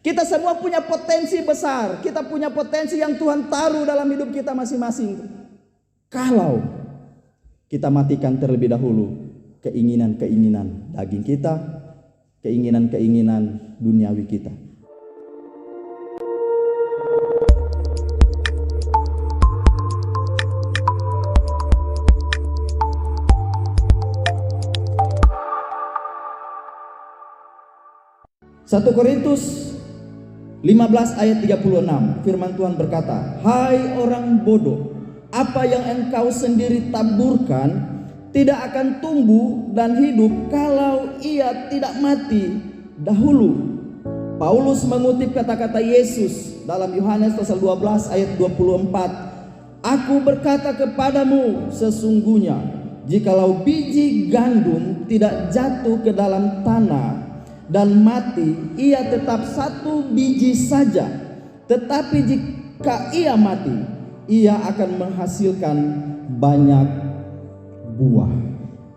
Kita semua punya potensi besar. Kita punya potensi yang Tuhan taruh dalam hidup kita masing-masing. Kalau kita matikan terlebih dahulu keinginan-keinginan daging kita, keinginan-keinginan duniawi kita. 1 Korintus 15 ayat 36, firman Tuhan berkata, "Hai orang bodoh, apa yang engkau sendiri taburkan tidak akan tumbuh dan hidup kalau ia tidak mati dahulu." Paulus mengutip kata-kata Yesus dalam Yohanes pasal 12 ayat 24, "Aku berkata kepadamu, sesungguhnya jikalau biji gandum tidak jatuh ke dalam tanah dan mati, ia tetap satu biji saja. Tetapi jika ia mati, ia akan menghasilkan banyak buah."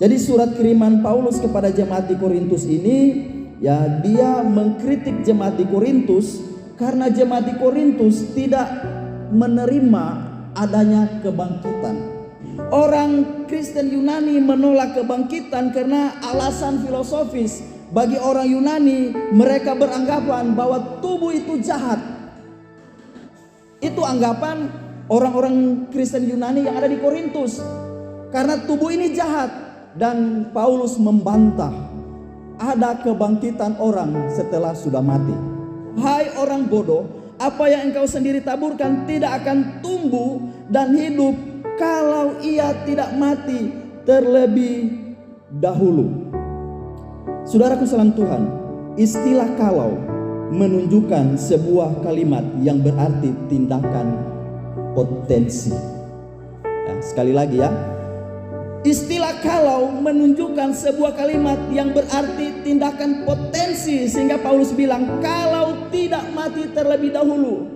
Jadi surat kiriman Paulus kepada jemaat di Korintus ini, ya, dia mengkritik jemaat di Korintus karena jemaat di Korintus tidak menerima adanya kebangkitan. Orang Kristen Yunani menolak kebangkitan karena alasan filosofis. Bagi orang Yunani, mereka beranggapan bahwa tubuh itu jahat. Itu anggapan orang-orang Kristen Yunani yang ada di Korintus. Karena tubuh ini jahat. Dan Paulus membantah ada kebangkitan orang setelah sudah mati. "Hai orang bodoh, apa yang engkau sendiri taburkan tidak akan tumbuh dan hidup kalau ia tidak mati terlebih dahulu." Saudaraku salam Tuhan, istilah "kalau" menunjukkan sebuah kalimat yang berarti tindakan potensi. Ya, sekali lagi ya, istilah "kalau" menunjukkan sebuah kalimat yang berarti tindakan potensi, sehingga Paulus bilang kalau tidak mati terlebih dahulu.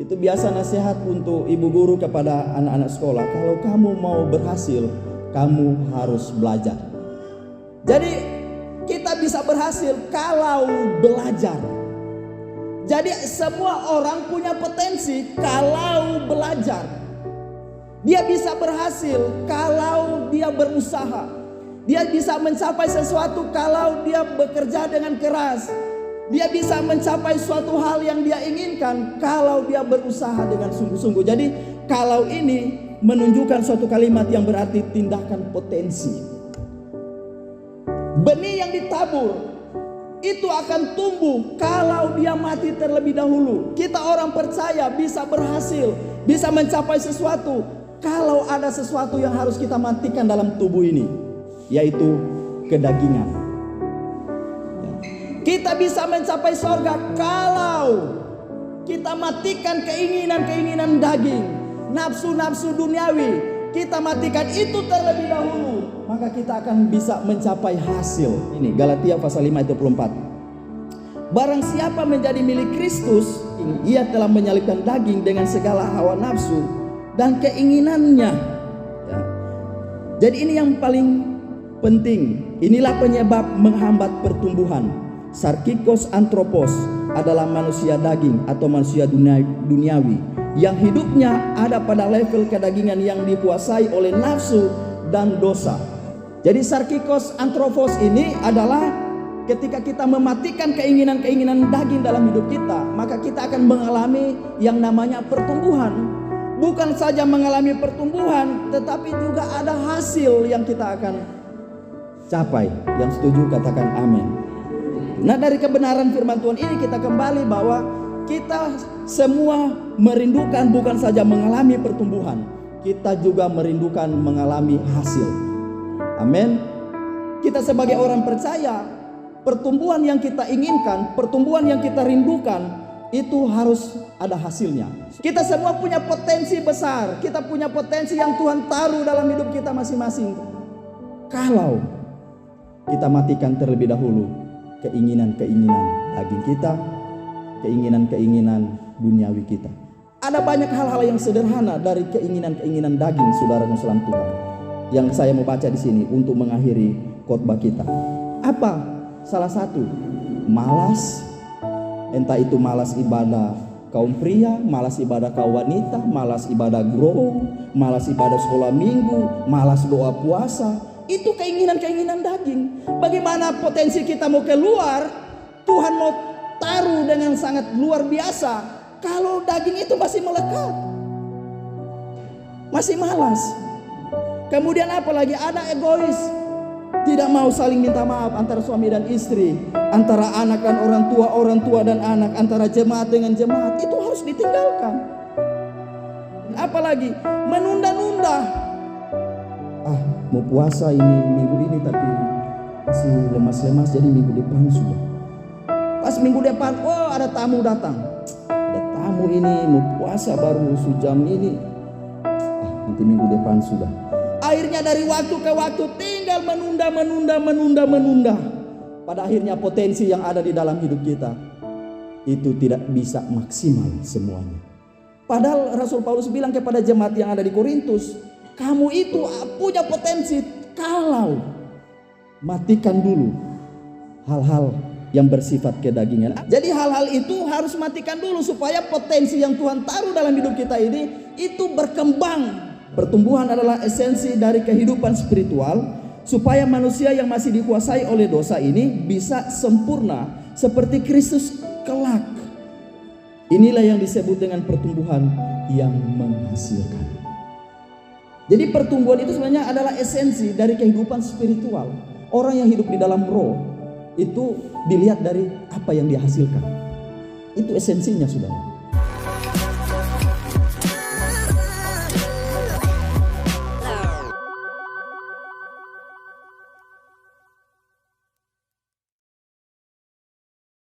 Itu biasa nasihat untuk ibu guru kepada anak-anak sekolah. Kalau kamu mau berhasil, kamu harus belajar. Jadi kita bisa berhasil kalau belajar. Jadi semua orang punya potensi kalau belajar. Dia bisa berhasil kalau dia berusaha. Dia bisa mencapai sesuatu kalau dia bekerja dengan keras. Dia bisa mencapai suatu hal yang dia inginkan kalau dia berusaha dengan sungguh-sungguh. Jadi kalau ini menunjukkan suatu kalimat yang berarti tindakan potensi. Benih yang ditabur itu akan tumbuh kalau dia mati terlebih dahulu. Kita orang percaya bisa berhasil, bisa mencapai sesuatu kalau ada sesuatu yang harus kita matikan dalam tubuh ini, yaitu kedagingan. Kita bisa mencapai surga kalau kita matikan keinginan-keinginan daging, nafsu-nafsu duniawi. Kita matikan itu terlebih dahulu, maka kita akan bisa mencapai hasil. Ini Galatia pasal 5 ayat 24. "Barang siapa menjadi milik Kristus, ia telah menyalibkan daging dengan segala hawa nafsu dan keinginannya." Ya. Jadi ini yang paling penting. Inilah penyebab menghambat pertumbuhan. Sarkikos anthropos adalah manusia daging atau manusia duniawi yang hidupnya ada pada level kedagingan yang dikuasai oleh nafsu dan dosa. Jadi sarkikos anthropos ini adalah ketika kita mematikan keinginan-keinginan daging dalam hidup kita, maka kita akan mengalami yang namanya pertumbuhan. Bukan saja mengalami pertumbuhan, tetapi juga ada hasil yang kita akan capai. Yang setuju katakan amin. Nah, dari kebenaran firman Tuhan ini kita kembali bahwa kita semua merindukan bukan saja mengalami pertumbuhan, kita juga merindukan mengalami hasil. Amin. Kita sebagai orang percaya, pertumbuhan yang kita inginkan, pertumbuhan yang kita rindukan, itu harus ada hasilnya. Kita semua punya potensi besar, kita punya potensi yang Tuhan taruh dalam hidup kita masing-masing. Kalau kita matikan terlebih dahulu keinginan-keinginan daging kita, keinginan-keinginan duniawi kita. Ada banyak hal-hal yang sederhana dari keinginan-keinginan daging, saudara salam Tuhan, yang saya mau baca di sini untuk mengakhiri khotbah kita. Apa? Salah satu, malas, Entah itu malas ibadah kaum pria, malas ibadah kaum wanita, malas ibadah grow, malas ibadah sekolah minggu, malas doa puasa. Itu keinginan-keinginan daging. Bagaimana potensi kita mau keluar, Tuhan mau taruh dengan sangat luar biasa, kalau daging itu masih melekat, masih malas. Kemudian apalagi ada egois, tidak mau saling minta maaf antara suami dan istri, antara anak dan orang tua dan anak, antara jemaat dengan jemaat. Itu harus ditinggalkan. Apalagi menunda-nunda. Mau puasa ini minggu ini tapi masih lemas-lemas, jadi minggu depan sudah. Pas minggu depan, ada tamu datang. Ada tamu ini mau puasa baru sejam ini. Nanti minggu depan sudah. Akhirnya dari waktu ke waktu tinggal menunda. Pada akhirnya potensi yang ada di dalam hidup kita itu tidak bisa maksimal semuanya. Padahal Rasul Paulus bilang kepada jemaat yang ada di Korintus, kamu itu punya potensi kalau matikan dulu hal-hal yang bersifat kedagingan. Jadi hal-hal itu harus matikan dulu supaya potensi yang Tuhan taruh dalam hidup kita ini itu berkembang. Pertumbuhan adalah esensi dari kehidupan spiritual supaya manusia yang masih dikuasai oleh dosa ini bisa sempurna seperti Kristus kelak. Inilah yang disebut dengan pertumbuhan yang menghasilkan. Jadi pertumbuhan itu sebenarnya adalah esensi dari kehidupan spiritual. Orang yang hidup di dalam roh itu dilihat dari apa yang dihasilkan. Itu esensinya, saudara.